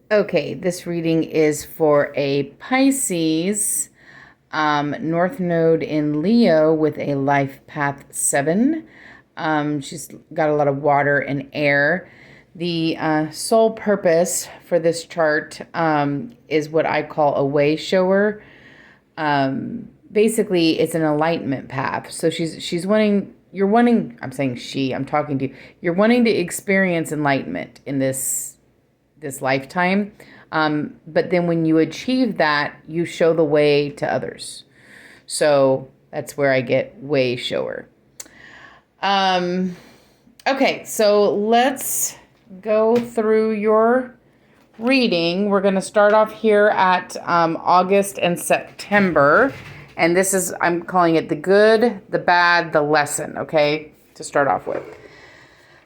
Okay, this reading is for a Pisces, North Node in Leo with a life path 7. She's got a lot of water and air. The sole purpose for this chart is what I call a way shower. Basically, it's an enlightenment path. So she's wanting, you're wanting, I'm saying she, I'm talking to you, you're wanting to experience enlightenment in this lifetime. But then when you achieve that, you show the way to others. So that's where I get way shower. Okay, so let's go through your reading. We're going to start off here at August and September. And this is, I'm calling it the good, the bad, the lesson, okay, to start off with.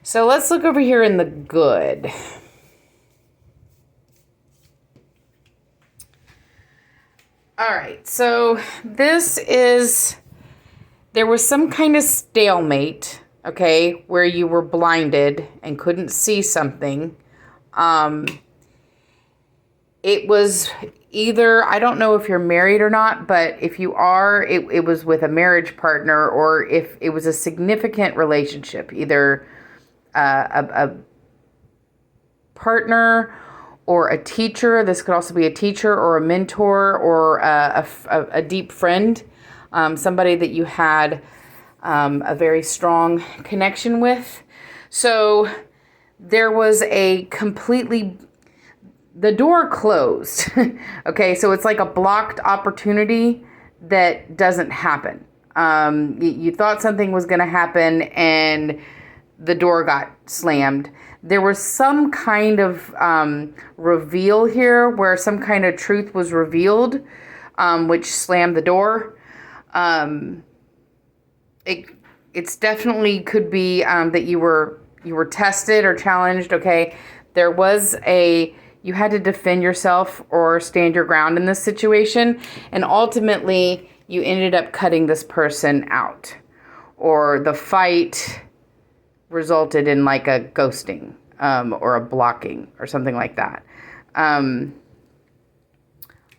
So let's look over here in the good. All right, so there was some kind of stalemate, okay, where you were blinded and couldn't see something. It was either, I don't know if you're married or not, but if you are, it was with a marriage partner, or if it was a significant relationship, either a partner or a teacher. This could also be a teacher or a mentor or a deep friend, somebody that you had a very strong connection with. So there was the door closed. Okay, so it's like a blocked opportunity that doesn't happen. You thought something was going to happen and the door got slammed. There was some kind of reveal here where some kind of truth was revealed, which slammed the door. It's definitely could be that you were tested or challenged. Okay, you had to defend yourself or stand your ground in this situation, and ultimately you ended up cutting this person out, or the fight resulted in like a ghosting or a blocking or something like that.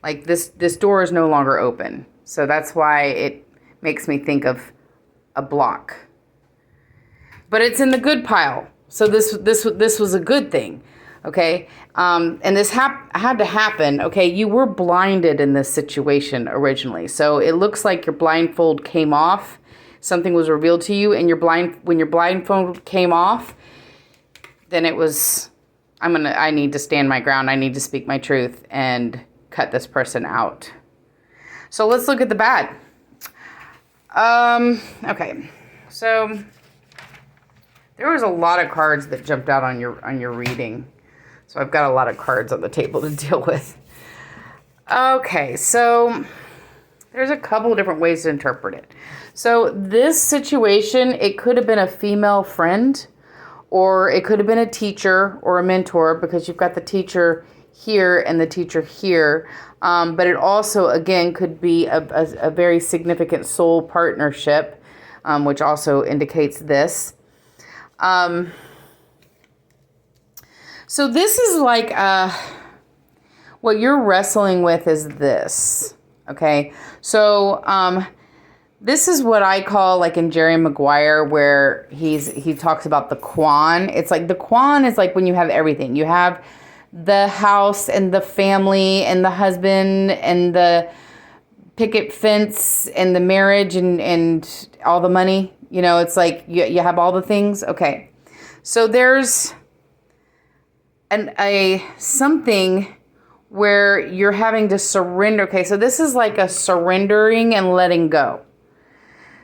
Like this door is no longer open, so that's why it makes me think of a block. But it's in the good pile, so this was a good thing. Okay, and this had to happen. Okay, you were blinded in this situation originally, so it looks like your blindfold came off. Something was revealed to you, and when your blindfold came off, then it was, I need to stand my ground. I need to speak my truth and cut this person out. So let's look at the bad. Okay, so there was a lot of cards that jumped out on your reading. So I've got a lot of cards on the table to deal with. Okay, so there's a couple different ways to interpret it. So this situation, it could have been a female friend, or it could have been a teacher or a mentor, because you've got the teacher here and the teacher here. But it also, again, could be a very significant soul partnership, which also indicates this. So this is like, what you're wrestling with is this, okay? So this is what I call, like in Jerry Maguire, where he talks about the Quan. It's like the Quan is like when you have everything. You have the house and the family and the husband and the picket fence and the marriage and all the money. You know, it's like you have all the things. Okay, so there's something where you're having to surrender. Okay, so this is like a surrendering and letting go.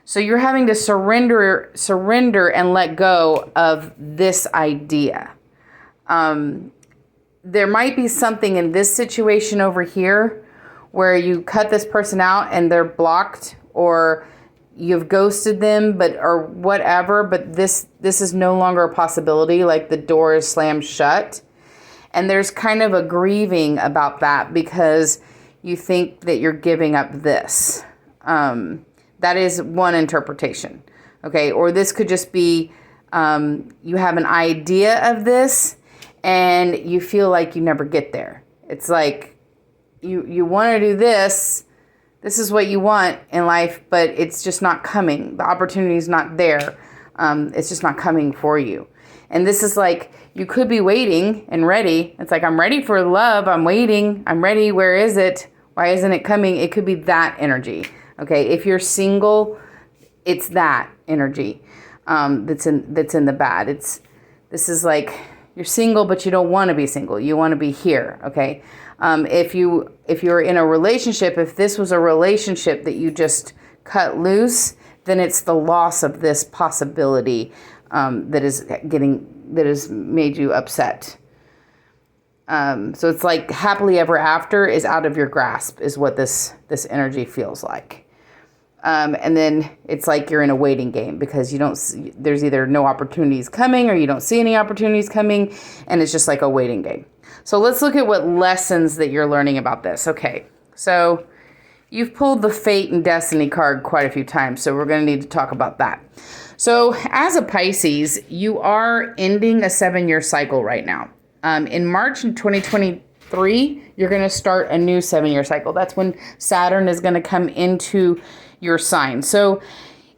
So you're having to surrender and let go of this idea. There might be something in this situation over here where you cut this person out and they're blocked, or you've ghosted them, or whatever, but this is no longer a possibility. Like the door is slammed shut. And there's kind of a grieving about that because you think that you're giving up this. That is one interpretation. Okay, or this could just be you have an idea of this and you feel like you never get there. It's like you want to do this. This is what you want in life, but it's just not coming. The opportunity is not there. It's just not coming for you. And this is like, you could be waiting and ready. It's like, I'm ready for love. I'm waiting. I'm ready. Where is it? Why isn't it coming? It could be that energy. Okay. If you're single, it's that energy that's in the bad. This is like, you're single, but you don't want to be single. You want to be here. Okay. If you're in a relationship, if this was a relationship that you just cut loose, then it's the loss of this possibility that has made you upset. So it's like happily ever after is out of your grasp, is what this energy feels like. And then it's like you're in a waiting game because there's either no opportunities coming or you don't see any opportunities coming, and it's just like a waiting game. So let's look at what lessons that you're learning about this. Okay, so you've pulled the Fate and Destiny card quite a few times, so we're going to need to talk about that. So as a Pisces, you are ending a 7-year cycle right now. In March 2023, you're going to start a new 7-year cycle. That's when Saturn is going to come into your sign. So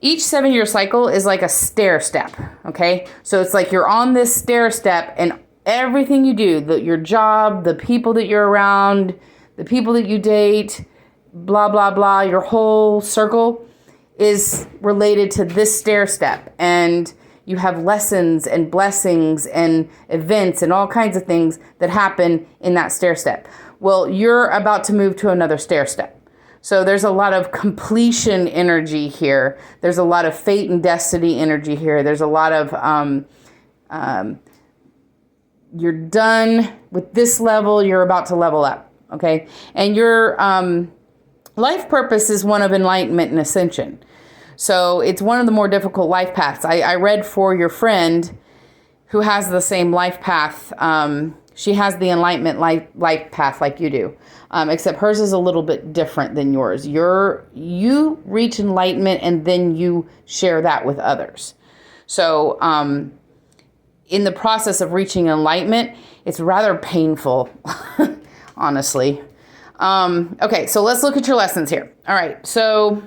each 7-year cycle is like a stair step, okay? So it's like you're on this stair step, and everything you do, your job, the people that you're around, the people that you date, blah, blah, blah, your whole circle is related to this stair step. And you have lessons and blessings and events and all kinds of things that happen in that stair step. Well, you're about to move to another stair step. So there's a lot of completion energy here. There's a lot of fate and destiny energy here. There's a lot of, you're done with this level. You're about to level up. Okay. And your life purpose is one of enlightenment and ascension. So it's one of the more difficult life paths. I read for your friend who has the same life path. She has the enlightenment life path like you do, except hers is a little bit different than yours. You reach enlightenment and then you share that with others. So in the process of reaching enlightenment, it's rather painful, honestly. Okay, so let's look at your lessons here. All right, so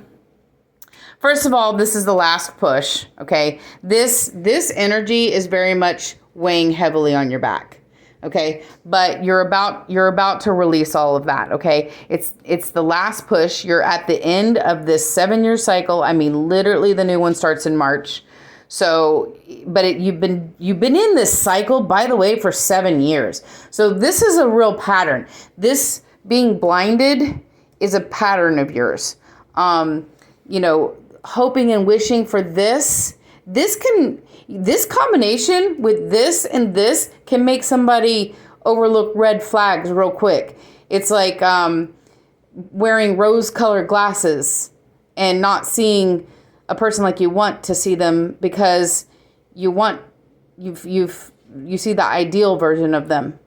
first of all, this is the last push, okay? This energy is very much weighing heavily on your back, okay? But you're about to release all of that, okay? It's the last push. You're at the end of this 7-year cycle. I mean, literally the new one starts in March. So, but you've been in this cycle, by the way, for 7 years. So this is a real pattern. This being blinded is a pattern of yours. Hoping and wishing for this combination with this and this can make somebody overlook red flags real quick. It's like wearing rose-colored glasses and not seeing a person like you want to see them because you see the ideal version of them.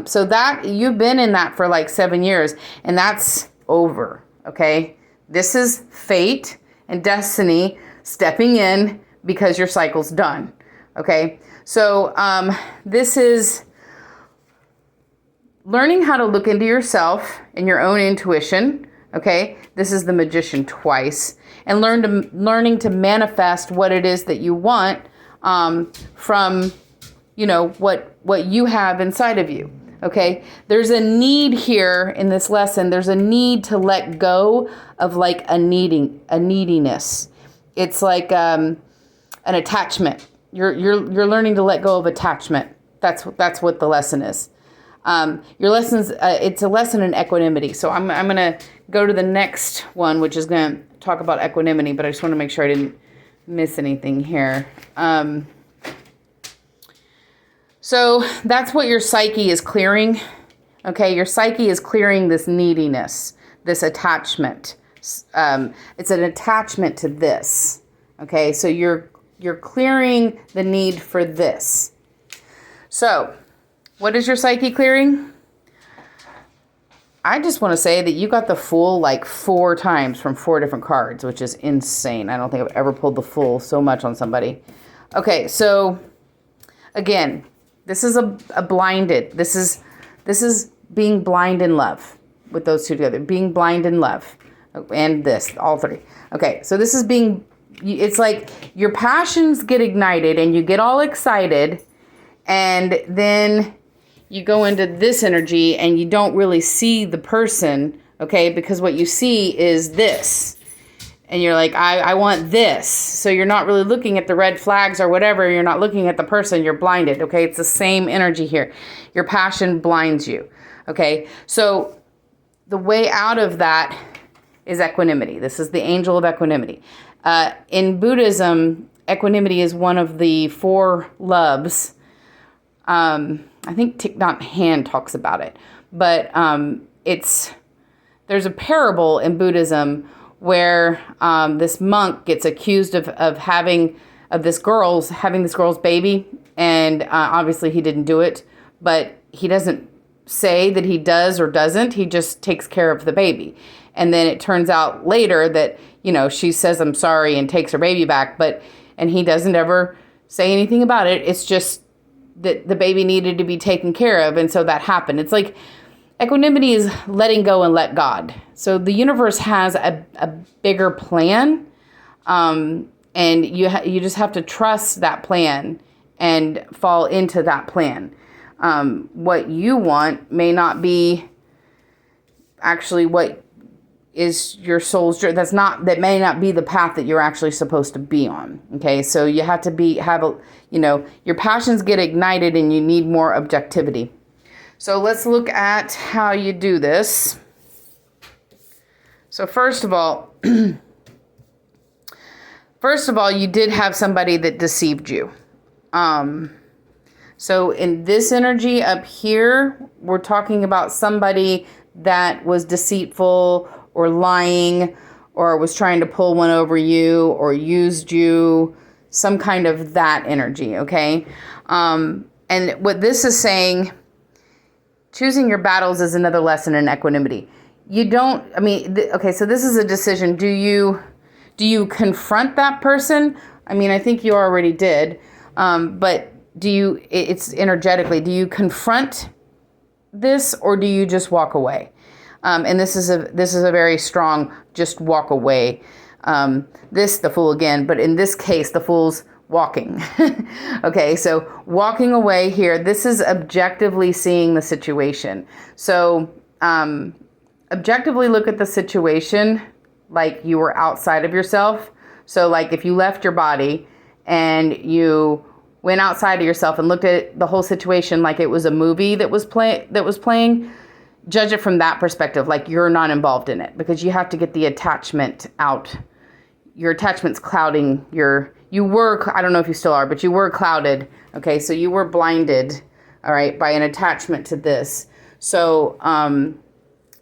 So that you've been in that for like 7 years, and that's over. Okay, this is fate and destiny stepping in because your cycle's done. Okay, so this is learning how to look into yourself and your own intuition. Okay, this is the Magician twice, and learning to manifest what it is that you want from what you have inside of you. Okay, there's a need here in this lesson. There's a need to let go of like a neediness. It's like an attachment. You're learning to let go of attachment. That's what the lesson is. Your lessons. It's a lesson in equanimity. So I'm gonna go to the next one, which is gonna talk about equanimity. But I just want to make sure I didn't miss anything here. So that's what your psyche is clearing. Okay, your psyche is clearing this neediness, this attachment. It's an attachment to this. Okay, so you're clearing the need for this. So what is your psyche clearing? I just want to say that you got the Fool like 4 times from 4 different cards, which is insane. I don't think I've ever pulled the Fool so much on somebody. Okay, so again, This is a blinded. This is being blind in love with those two together. Being blind in love. And this, all three. Okay, so this is being, it's like your passions get ignited and you get all excited, and then you go into this energy and you don't really see the person, okay, because what you see is this. And you're like, I want this. So you're not really looking at the red flags or whatever. You're not looking at the person. You're blinded, okay? It's the same energy here. Your passion blinds you, okay? So the way out of that is equanimity. This is the angel of equanimity. In Buddhism, equanimity is one of the 4 loves. I think Thich Nhat Hanh talks about it. But there's a parable in Buddhism where this monk gets accused of having this girl's baby, and obviously he didn't do it, but he doesn't say that he does or doesn't. He just takes care of the baby, and then it turns out later that she says I'm sorry and takes her baby back, and he doesn't ever say anything about it. It's just that the baby needed to be taken care of, and so that happened. It's like equanimity is letting go and let God. So the universe has a bigger plan, and you just have to trust that plan and fall into that plan. What you want may not be actually what is your soul's journey. That may not be the path that you're actually supposed to be on. Okay, so you have to your passions get ignited and you need more objectivity. So let's look at how you do this. So first of all, you did have somebody that deceived you. So in this energy up here, we're talking about somebody that was deceitful or lying or was trying to pull one over you or used you, some kind of that energy, okay? And what this is saying, choosing your battles is another lesson in equanimity. Okay, so this is a decision. Do you confront that person? I mean, I think you already did. But it's energetically, do you confront this or do you just walk away? And this is a very strong, just walk away. The Fool again, but in this case, the Fool's walking. Okay, so walking away here, this is objectively seeing the situation. So objectively look at the situation like you were outside of yourself. So like if you left your body and you went outside of yourself and looked at the whole situation like it was a movie that was playing, judge it from that perspective, like you're not involved in it, because you have to get the attachment out. Your attachment's clouding I don't know if you still are, but you were clouded. Okay, so you were blinded, all right, by an attachment to this. So,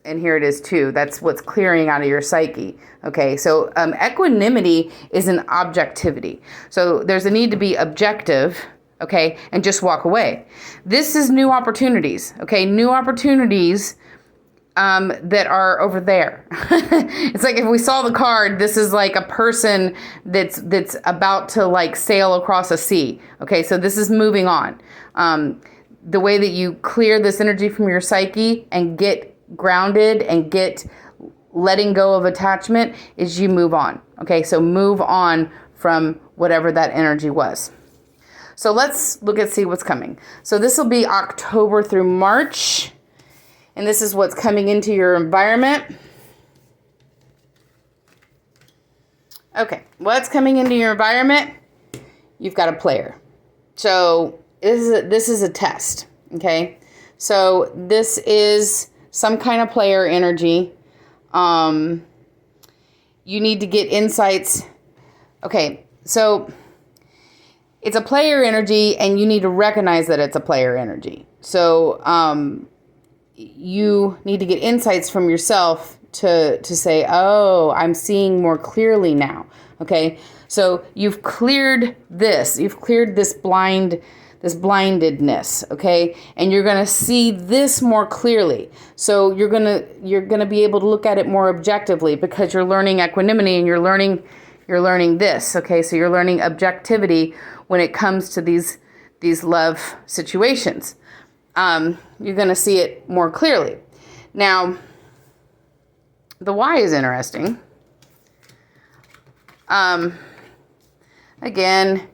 and here it is too. That's what's clearing out of your psyche. Okay, so equanimity is an objectivity. So there's a need to be objective, okay, and just walk away. This is new opportunities, okay, new opportunities that are over there. It's like if we saw the card, this is like a person that's about to like sail across a sea. Okay, so this is moving on. The way that you clear this energy from your psyche and get grounded and get letting go of attachment is you move on. Okay, so move on from whatever that energy was. So let's see what's coming. So this will be October through March. And this is what's coming into your environment. Okay, what's coming into your environment? You've got a player. So this is a test, okay? So this is some kind of player energy. You need to get insights. Okay, so it's a player energy and you need to recognize that it's a player energy. So, you need to get insights from yourself to say, oh, I'm seeing more clearly now. Okay, so you've cleared this blindedness. Okay, and you're gonna see this more clearly. So you're gonna be able to look at it more objectively because you're learning equanimity and you're learning this. Okay, so you're learning objectivity when it comes to these these love situations. You're going to see it more clearly. Now, the why is interesting. Again,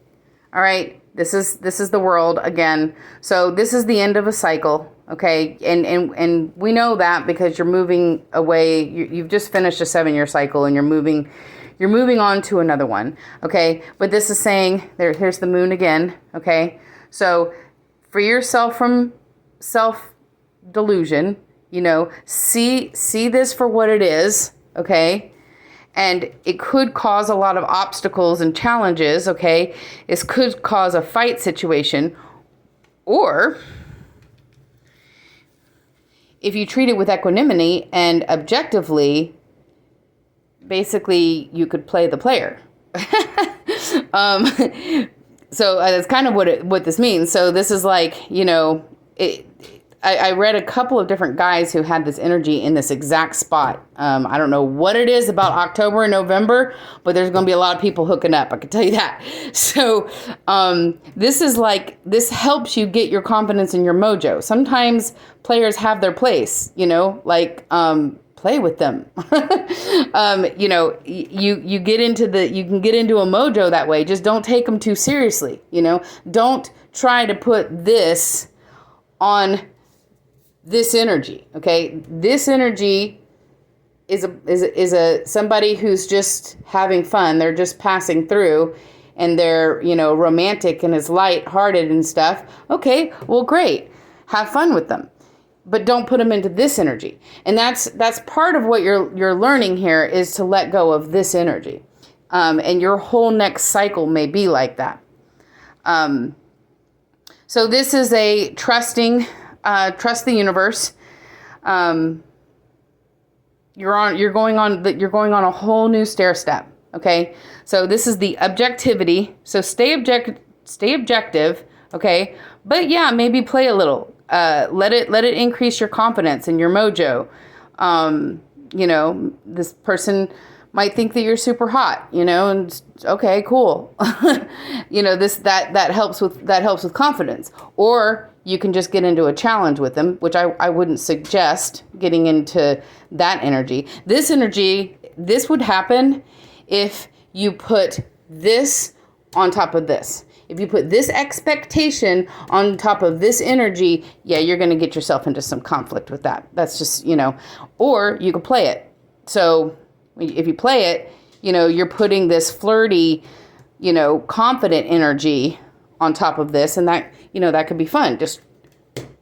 all right, this is the world again. So this is the end of a cycle, okay? And we know that because you're moving away. You've just finished a 7-year cycle and you're moving on to another one, okay? But this is saying here's the moon again, okay? So free yourself from self-delusion, see this for what it is, okay? And it could cause a lot of obstacles and challenges, okay? It could cause a fight situation. Or if you treat it with equanimity and objectively, basically you could play the player. So that's kind of what this means. So this is like, I read a couple of different guys who had this energy in this exact spot. I don't know what it is about October and November, but there's going to be a lot of people hooking up. I can tell you that. So this helps you get your confidence and your mojo. Sometimes players have their place, play with them. You get into you can get into a mojo that way. Just don't take them too seriously. Don't try to put this on this energy. Okay. This energy is somebody who's just having fun. They're just passing through and they're, romantic and is lighthearted and stuff. Okay. Well, great. Have fun with them. But don't put them into this energy. And that's part of what you're learning here is to let go of this energy. And your whole next cycle may be like that. So this is a trust the universe. You're going on a whole new stair step. Okay. So this is the objectivity. So stay objective. Okay. But yeah, maybe play a little. Let it increase your confidence and your mojo. This person might think that you're super hot, and okay, cool. That helps with confidence. Or you can just get into a challenge with them, which I wouldn't suggest getting into that energy. This would happen if you put this on top of this. If you put this expectation on top of this energy, yeah, you're going to get yourself into some conflict with that. That's just, or you could play it. So if you play it, you're putting this flirty, confident energy on top of this. And that, that could be fun. Just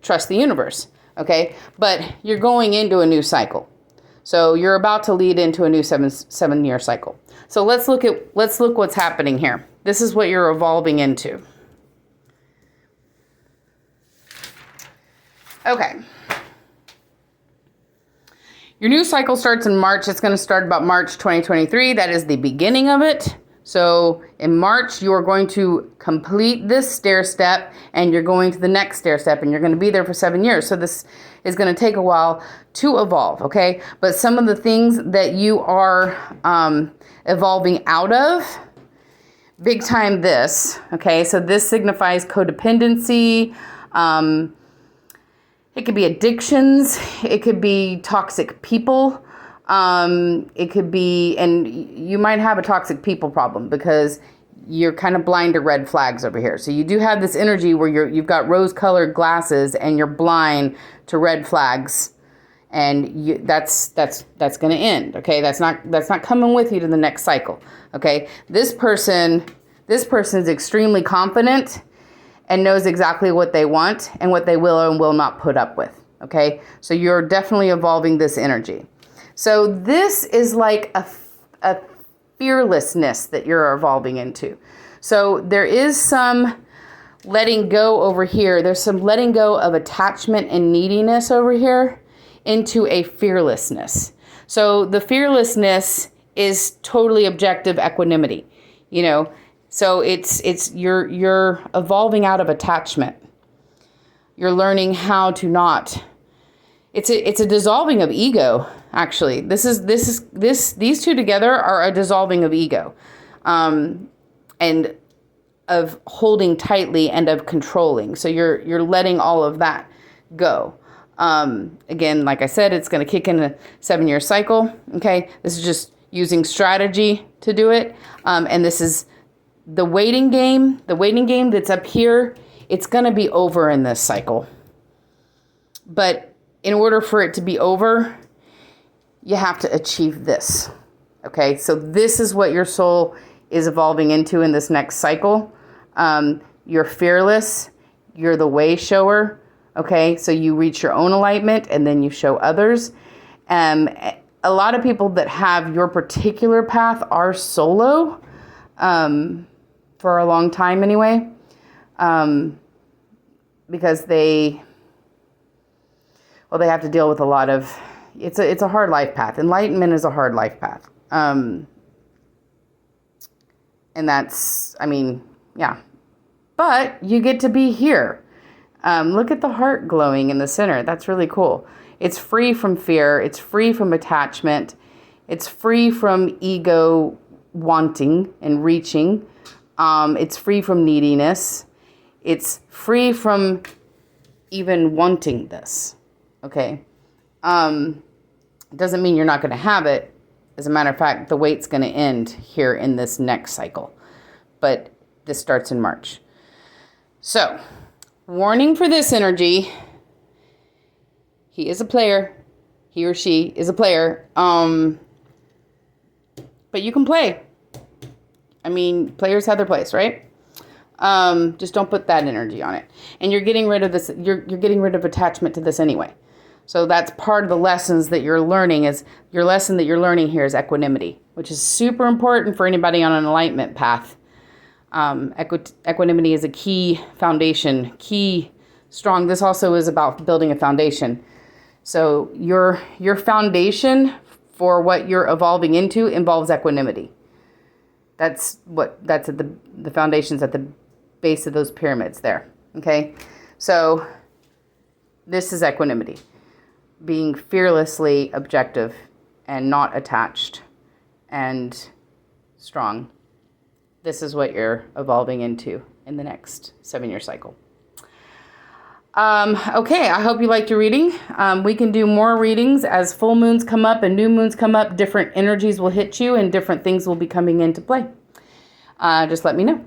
trust the universe. Okay. But you're going into a new cycle. So you're about to lead into a new 7-year cycle. So let's look what's happening here. This is what you're evolving into. Okay. Your new cycle starts in March. It's going to start about March 2023. That is the beginning of it. So in March, you are going to complete this stair step and you're going to the next stair step and you're going to be there for 7 years. So this is going to take a while to evolve. Okay. But some of the things that you are evolving out of, big time this. Okay. So this signifies codependency. It could be addictions. It could be toxic people. It could be, and you might have a toxic people problem because you're kind of blind to red flags over here. So you do have this energy where you've got rose-colored glasses and you're blind to red flags, and that's going to end. Okay, that's not coming with you to the next cycle. Okay, this person is extremely confident and knows exactly what they want and what they will and will not put up with. Okay, so you're definitely evolving this energy. So this is like a fearlessness that you're evolving into. So there is some letting go over here. There's some letting go of attachment and neediness over here into a fearlessness. So the fearlessness is totally objective equanimity, So it's you're evolving out of attachment. You're learning how to not. It's a dissolving of ego. Actually, these two together are a dissolving of ego, and of holding tightly and of controlling. So you're letting all of that go. Again, like I said, it's going to kick in a 7-year cycle. Okay. This is just using strategy to do it. And this is the waiting game that's up here. It's going to be over in this cycle. But in order for it to be over, you have to achieve this. Okay. So this is what your soul is evolving into in this next cycle. You're fearless. You're the way shower. Okay, so you reach your own enlightenment and then you show others. A lot of people that have your particular path are solo for a long time anyway, because they have to deal with a lot of, it's a hard life path. Enlightenment is a hard life path. And that's, I mean, yeah. But you get to be here. Look at the heart glowing in the center. That's really cool. It's free from fear. It's free from attachment. It's free from ego wanting and reaching. It's free from neediness. It's free from even wanting this. Okay. Doesn't mean you're not going to have it. As a matter of fact, the wait's going to end here in this next cycle. But this starts in March. So, warning for this energy. He is a player. He or she is a player. But you can play. I mean, players have their place, right? Just don't put that energy on it. And you're getting rid of this. You're getting rid of attachment to this anyway. So that's part of the lessons that you're learning. Is your lesson that you're learning here is equanimity, which is super important for anybody on an enlightenment path. Equanimity is a key foundation, strong. This also is about building a foundation. So your foundation for what you're evolving into involves equanimity. That's at the foundations at the base of those pyramids there. Okay. So this is equanimity, being fearlessly objective and not attached and strong. This is what you're evolving into in the next 7-year cycle. Okay, I hope you liked your reading. We can do more readings as full moons come up and new moons come up. Different energies will hit you and different things will be coming into play. Just let me know.